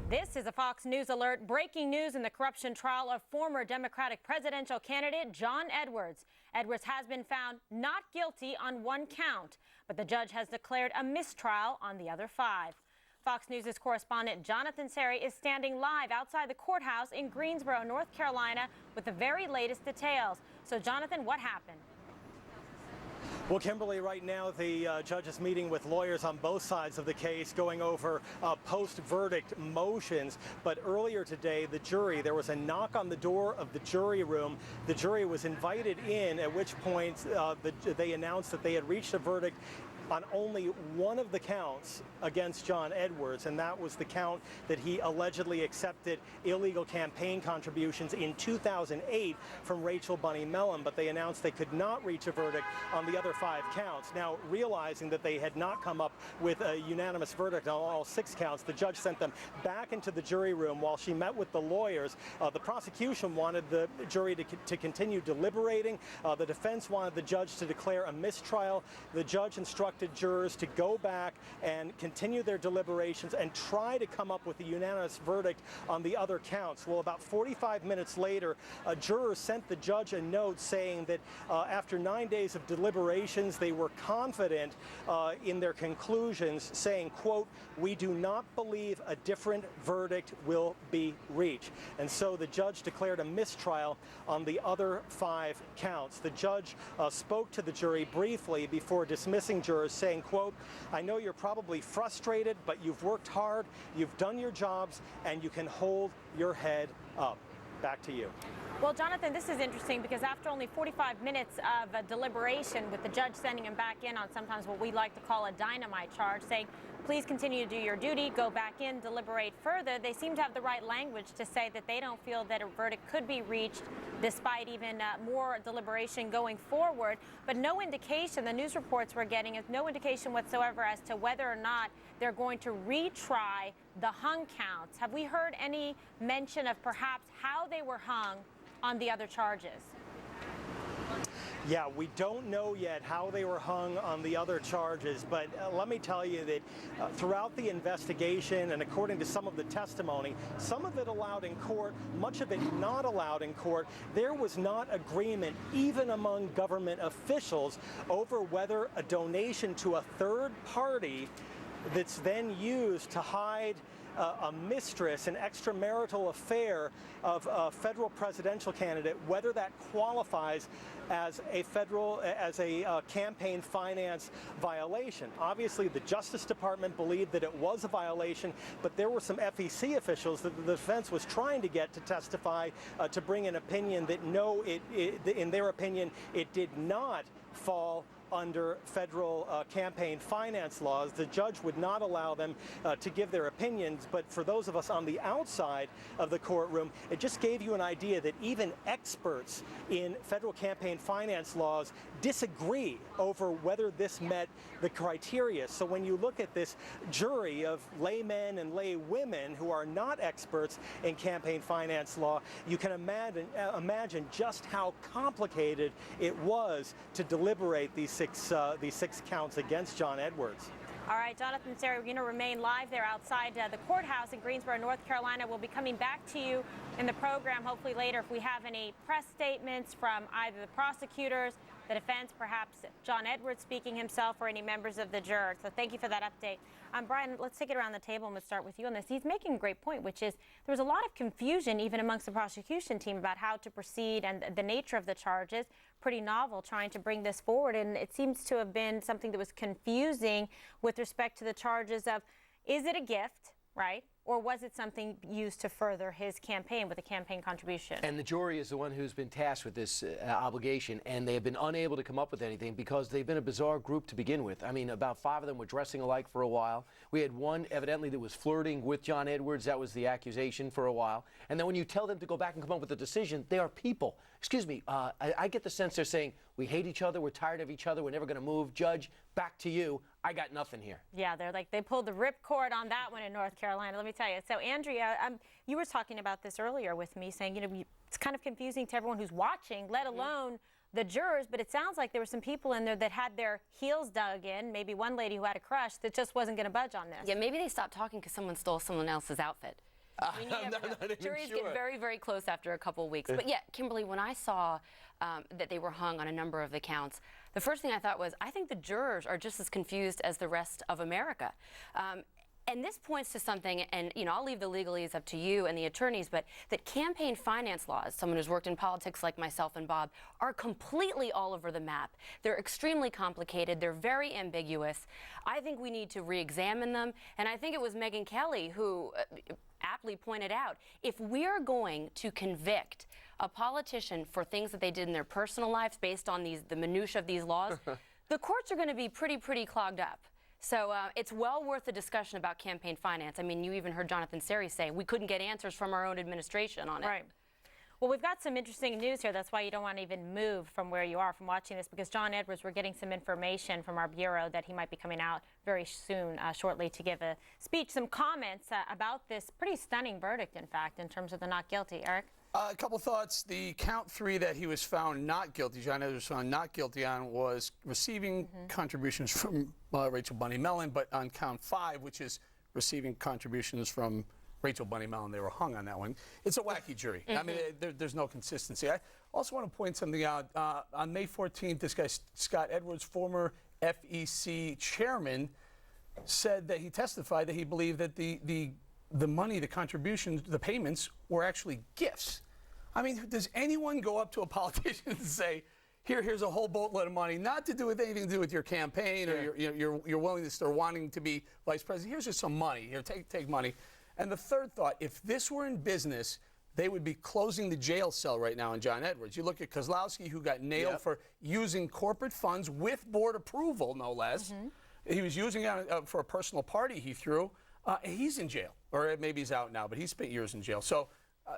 This is a Fox News alert. Breaking news in the corruption trial of former Democratic presidential candidate John Edwards. Edwards has been found not guilty on one count, but the judge has declared a mistrial on the other 5. Fox News' correspondent Jonathan Serry is standing live outside the courthouse in Greensboro, North Carolina, with the very latest details. So, Jonathan, what happened? Well, Kimberly, right now the judge is meeting with lawyers on both sides of the case, going over post-verdict motions. But earlier today, there was a knock on the door of the jury room. The jury was invited in, at which point they announced that they had reached a verdict on only one of the counts against John Edwards, and that was the count that he allegedly accepted illegal campaign contributions in 2008 from Rachel Bunny Mellon, but they announced they could not reach a verdict on the other 5 counts. Now, realizing that they had not come up with a unanimous verdict on all 6 counts, the judge sent them back into the jury room while she met with the lawyers. The prosecution wanted the jury to continue deliberating. The defense wanted the judge to declare a mistrial. The judge instructed jurors to go back and continue their deliberations and try to come up with a unanimous verdict on the other counts. Well, about 45 minutes later, jurors sent the judge a note saying that after 9 days of deliberations, they were confident in their conclusions, saying, quote, "We do not believe a different verdict will be reached." And so the judge declared a mistrial on the other 5 counts. The judge spoke to the jury briefly before dismissing jurors, saying, quote, "I know you're probably frustrated, but you've worked hard, you've done your jobs, and you can hold your head up." Back to you. Well, Jonathan, this is interesting because after only 45 minutes of deliberation, with the judge sending him back in on sometimes what we like to call a dynamite charge, saying, please continue to do your duty, go back in, deliberate further, they seem to have the right language to say that they don't feel that a verdict could be reached despite even more deliberation going forward. But no indication, the news reports we're getting is no indication whatsoever as to whether or not they're going to retry the hung counts. Have we heard any mention of perhaps how they were hung on the other charges? Yeah, we don't know yet how they were hung on the other charges, but let me tell you that throughout the investigation and according to some of the testimony, some of it allowed in court, much of it not allowed in court, there was not agreement even among government officials over whether a donation to a third party that's then used to hide a mistress, an extramarital affair of a federal presidential candidate, whether that qualifies as a campaign finance violation. Obviously, the Justice Department believed that it was a violation, but there were some FEC officials that the defense was trying to get to testify to bring an opinion that no, in their opinion, it did not fall under federal campaign finance laws. The judge would not allow them to give their opinions, but for those of us on the outside of the courtroom, it just gave you an idea that even experts in federal campaign finance laws disagree over whether this met the criteria. So when you look at this jury of laymen and laywomen who are not experts in campaign finance law, you can imagine just how complicated it was to deliberate these six counts against John Edwards. All right, Jonathan, Sarah, we're going to remain live there outside the courthouse in Greensboro, North Carolina. We'll be coming back to you in the program, hopefully later, if we have any press statements from either the prosecutors, the defense, perhaps John Edwards speaking himself, or any members of the jurors. So thank you for that update. Brian, let's take it around the table and let's start with you on this. He's making a great point, which is there was a lot of confusion even amongst the prosecution team about how to proceed and the nature of the charges. Pretty novel trying to bring this forward, and it seems to have been something that was confusing with respect to the charges of, is it a gift, right? Or was it something used to further his campaign with a campaign contribution? And the jury is the one who's been tasked with this obligation, and they have been unable to come up with anything because they've been a bizarre group to begin with. I mean, about 5 of them were dressing alike for a while. We had one, evidently, that was flirting with John Edwards. That was the accusation for a while. And then when you tell them to go back and come up with a decision, they are people. Excuse me, I get the sense they're saying, we hate each other, we're tired of each other, we're never going to move. Judge, back to you. I got nothing here. Yeah, they pulled the ripcord on that one in North Carolina, let me tell you. So, Andrea, you were talking about this earlier with me, saying, it's kind of confusing to everyone who's watching, let alone the jurors, but it sounds like there were some people in there that had their heels dug in, maybe one lady who had a crush that just wasn't going to budge on this. Yeah, maybe they stopped talking because someone stole someone else's outfit. We need Juries get very, very close after a couple weeks. But yeah, Kimberly, when I saw that they were hung on a number of the counts, the first thing I thought was, I think the jurors are just as confused as the rest of America. And this points to something, and I'll leave the legalese up to you and the attorneys, but that campaign finance laws, someone who's worked in politics like myself and Bob, are completely all over the map. They're extremely complicated. They're very ambiguous. I think we need to re-examine them, and I think it was Megyn Kelly who aptly pointed out, if we're going to convict a politician for things that they did in their personal lives based on the minutiae of these laws, the courts are going to be pretty clogged up. So it's well worth the discussion about campaign finance. I mean, you even heard Jonathan Seri say we couldn't get answers from our own administration on it. Right. Well, we've got some interesting news here. That's why you don't want to even move from where you are from watching this, because John Edwards, we're getting some information from our bureau that he might be coming out very soon, shortly, to give a speech, some comments about this pretty stunning verdict, in fact, in terms of the not guilty. Eric? A couple thoughts. The count 3 that he was found not guilty, John Edwards was found not guilty on, was receiving contributions from Rachel Bunny Mellon, but on count 5, which is receiving contributions from Rachel Bunny Mellon, they were hung on that one. It's a wacky jury. I mean, there's no consistency. I also want to point something out. On May 14th, this guy, Scott Edwards, former FEC chairman, said that he testified that he believed that the money, the contributions, the payments were actually gifts. I mean, does anyone go up to a politician and say, here's a whole boatload of money, not to do with anything to do with your campaign or your willingness or wanting to be vice president? Here's just some money. Here, take money. And the third thought, if this were in business, they would be closing the jail cell right now in John Edwards. You look at Kozlowski, who got nailed for using corporate funds with board approval, no less. He was using it for a personal party he threw. He's in jail, or maybe he's out now, but he spent years in jail. So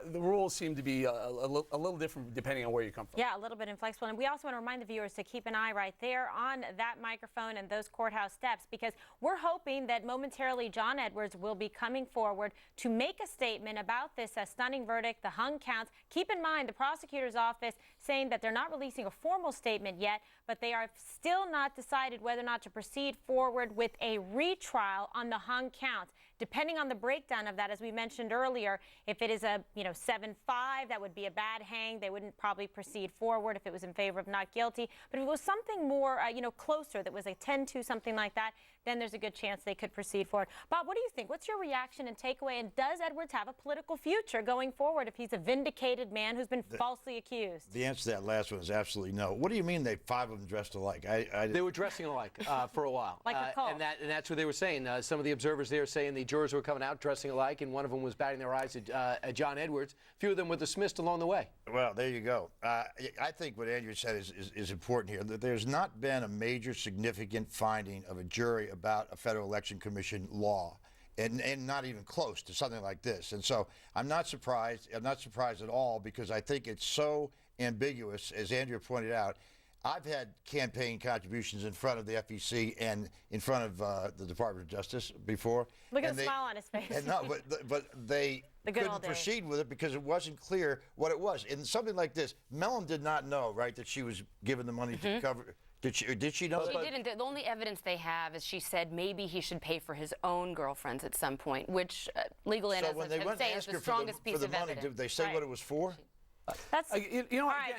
the rules seem to be a little different depending on where you come from. Yeah, a little bit inflexible. And we also want to remind the viewers to keep an eye right there on that microphone and those courthouse steps, because we're hoping that momentarily John Edwards will be coming forward to make a statement about this stunning verdict, the hung counts. Keep in mind, the prosecutor's office saying that they're not releasing a formal statement yet, but they are still not decided whether or not to proceed forward with a retrial on the hung counts. Depending on the breakdown of that, as we mentioned earlier, if it is a 7-5, that would be a bad hang. They wouldn't probably proceed forward if it was in favor of not guilty. But if it was something more, closer, that was a 10-2, something like that, then there's a good chance they could proceed forward. Bob, what do you think? What's your reaction and takeaway? And does Edwards have a political future going forward if he's a vindicated man who's been falsely accused? The answer to that last one is absolutely no. What do you mean 5 of them dressed alike? They were dressing alike for a while. Like a cult. And that's what they were saying. Some of the observers there saying the jurors were coming out dressing alike, and one of them was batting their eyes at John Edwards. A few of them were dismissed along the way. Well, there you go. I think what Andrew said is important here. That there's not been a major significant finding of a jury about a Federal Election Commission law, and not even close to something like this. And so I'm not surprised. I'm not surprised at all, because I think it's so ambiguous, as Andrew pointed out. I've had campaign contributions in front of the FEC and in front of the Department of Justice before. Look at the smile on his face. And no, but they couldn't proceed with it because it wasn't clear what it was. In something like this, Mellon did not know, right, that she was given the money to cover. Did she know? She didn't. The only evidence they have is she said maybe he should pay for his own girlfriends at some point, which legal analysts have said is the strongest piece of evidence. Did they say what it was for? That's again,